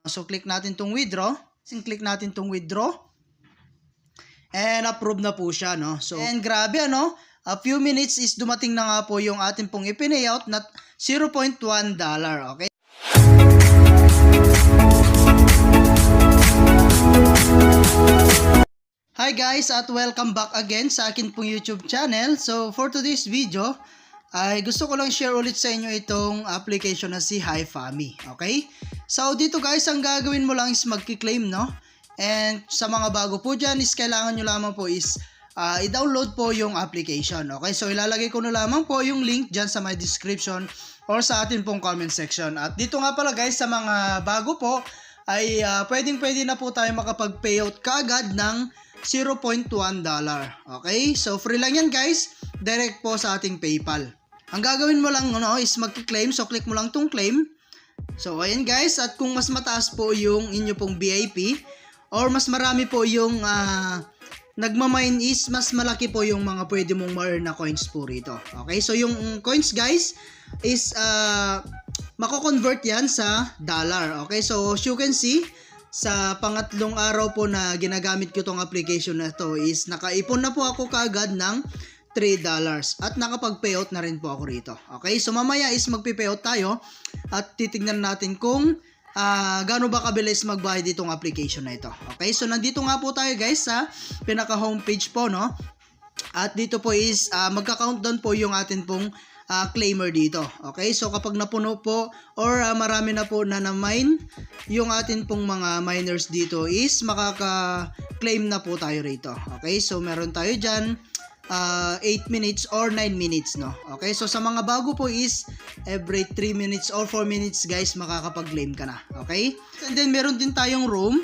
So, click natin tong withdraw. Click natin tong withdraw. And approve na po siya, no? So, and grabe, ano? A few minutes is dumating na nga po yung ating pong ipinayout na $0.1, okay? Hi guys, at welcome back again sa akin pong YouTube channel. So, for today's video, ay gusto ko lang share ulit sa inyo itong application na si HiFami, okay? So, dito guys, ang gagawin mo lang is magki-claim, no? And sa mga bago po dyan is kailangan nyo lamang po is i-download po yung application, okay? So, ilalagay ko na lamang po yung link dyan sa my description or sa atin pong comment section. At dito nga pala guys, sa mga bago po, ay pwede na po tayo makapag-payout kaagad ng $0.1. Okay? So, free lang yan guys. Direct po sa ating PayPal. Ang gagawin mo lang is mag-claim. So, click mo lang tong claim. So, ayan guys. At kung mas mataas po yung inyo pong VIP or mas marami po yung nagmamine is mas malaki po yung mga pwede mong ma-earn na coins po rito. Okay? So, yung coins guys is mako-convert yan sa dollar. Okay? So, as you can see, sa pangatlong araw po na ginagamit ko tong application na to is nakaipon na po ako kaagad ng $3 at nakapag-payout na rin po ako rito. Okay? So, mamaya is magpi-payout tayo at titignan natin kung gaano ba kabilis magbayad itong application na ito. Okay? So, nandito nga po tayo guys sa pinaka-homepage po, no? At dito po is magka-countdown po yung atin pong claimer dito. Okay? So, kapag napuno po or marami na po na mine yung atin pong mga miners dito is makaka-claim na po tayo rito. Okay? So, meron tayo dyan 8 minutes or 9 minutes, no? Okay? So, sa mga bago po is every 3 minutes or 4 minutes guys makakapag-claim ka na. Okay? And then, meron din tayong room.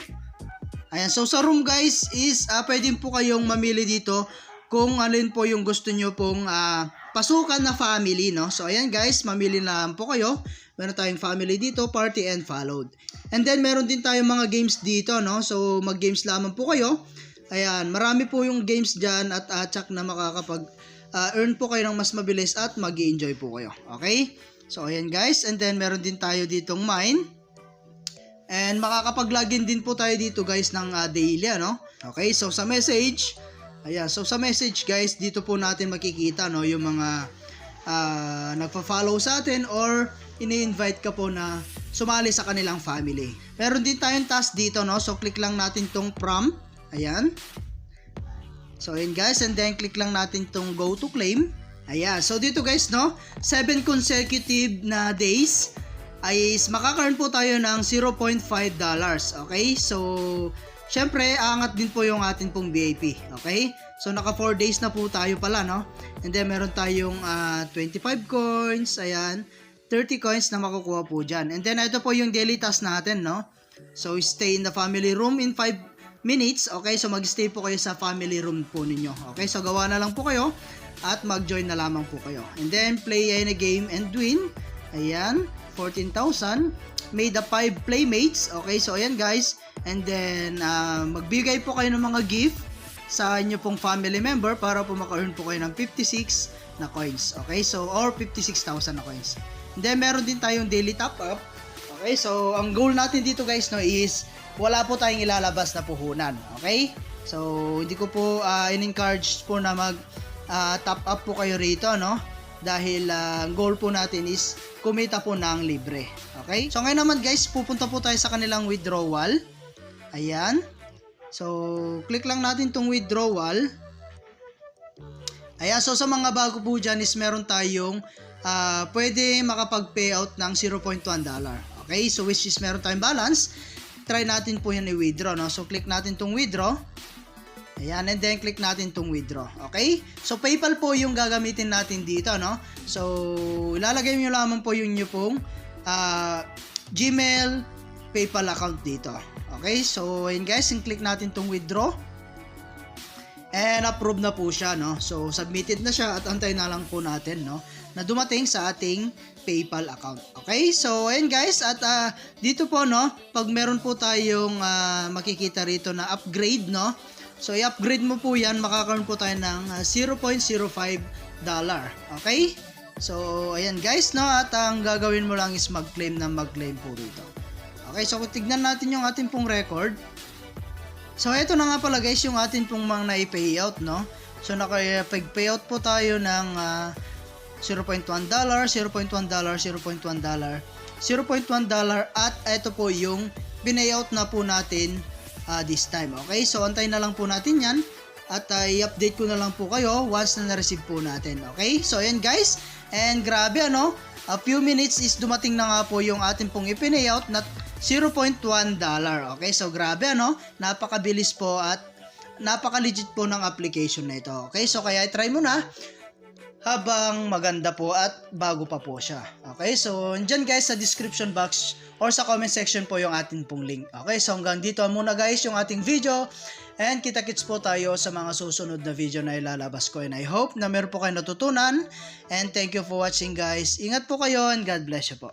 Ayan. So, sa room guys is pwede po kayong mamili dito kung alin po yung gusto nyo pong pasukan na family, no? So, ayan guys, mamili na po kayo. Meron tayong family dito, party and followed. And then, meron din tayong mga games dito, no? So, mag-games lamang po kayo. Ayan, marami po yung games dyan at tsak na makakapag-earn po kayo ng mas mabilis at mag-i-enjoy po kayo. Okay? So, ayan guys. And then, meron din tayo ditong mine. And makakapag-login din po tayo dito guys ng daily, ano? Okay? So, sa message, ayan, so sa message guys, dito po natin makikita, no, yung mga nagpa-follow sa atin or ini-invite ka po na sumali sa kanilang family. Meron din tayong task dito, no, so click lang natin tong prompt, ayan. So ayan guys, and then click lang natin tong go to claim. Ayan, so dito guys, no, 7 consecutive na days ay makaka-earn po tayo ng $0.5. Okay, so syempre, aangat din po yung atin pong VIP. Okay? So, naka 4 days na po tayo pala, no? And then, meron tayong 25 coins. Ayan. 30 coins na makukuha po dyan. And then, ito po yung daily task natin, no? So, stay in the family room in 5 minutes. Okay? So, mag-stay po kayo sa family room po ninyo. Okay? So, gawa na lang po kayo at mag-join na lamang po kayo. And then, play in a game and win. Ayan. 14,000. Made up 5 playmates. Okay? So, ayan guys. And then, magbigay po kayo ng mga gift sa inyo pong family member para po maka-earn po kayo ng 56 na coins. Okay? So, or 56,000 na coins. And then, meron din tayong daily top-up. Okay? So, ang goal natin dito guys, no, is wala po tayong ilalabas na puhunan. Okay? So, hindi ko po in-encourage po na mag-top-up po kayo rito, no? Dahil ang goal po natin is kumita po ng libre. Okay? So, ngayon naman guys, pupunta po tayo sa kanilang withdrawal. Ayan. So, click lang natin tong withdrawal. Ayan. So, sa mga bago po dyan is meron tayong pwede makapag-payout ng $0.1. Okay? So, which is meron tayong balance. Try natin po yan i-withdraw, no? So, click natin tong withdraw. Ayan. And then, click natin tong withdraw. Okay? So, PayPal po yung gagamitin natin dito, no? So, ilalagay nyo lamang po yung nyo pong Gmail, PayPal account dito. Okay, so ayun guys, click natin tong withdraw. And approve na po siya, no? So submitted na siya at antayin na lang po natin, no, na dumating sa ating PayPal account. Okay, so ayun guys, at dito po, no, pag meron po tayong makikita rito na upgrade, no, so i-upgrade mo po yan, makakaroon po tayo ng $0.05. Okay, so ayan guys, no, at ang gagawin mo lang is mag-claim po rito. Okay, so kung tignan natin yung ating pong record. So ito na nga pala guys yung ating pong mga na-payout, no? So nakapag-payout po tayo ng $0.1, $0.1, $0.1, $0.1 at ito po yung binayout na po natin this time. Okay, so antayin na lang po natin yan at i-update ko na lang po kayo once na na-receive po natin. Okay, so ayan guys, and grabe ano, a few minutes is dumating na nga po yung ating pong i-payout na $0.1. Okay, so grabe ano, napakabilis po at napaka-legit po ng application na ito. Okay, so kaya i-try mo na habang maganda po at bago pa po siya. Okay, so andyan guys sa description box or sa comment section po yung ating pong link. Okay, so hanggang dito muna guys yung ating video and kita-kits po tayo sa mga susunod na video na ilalabas ko, and I hope na meron po kayo natutunan, and thank you for watching guys. Ingat po kayo and God bless you po.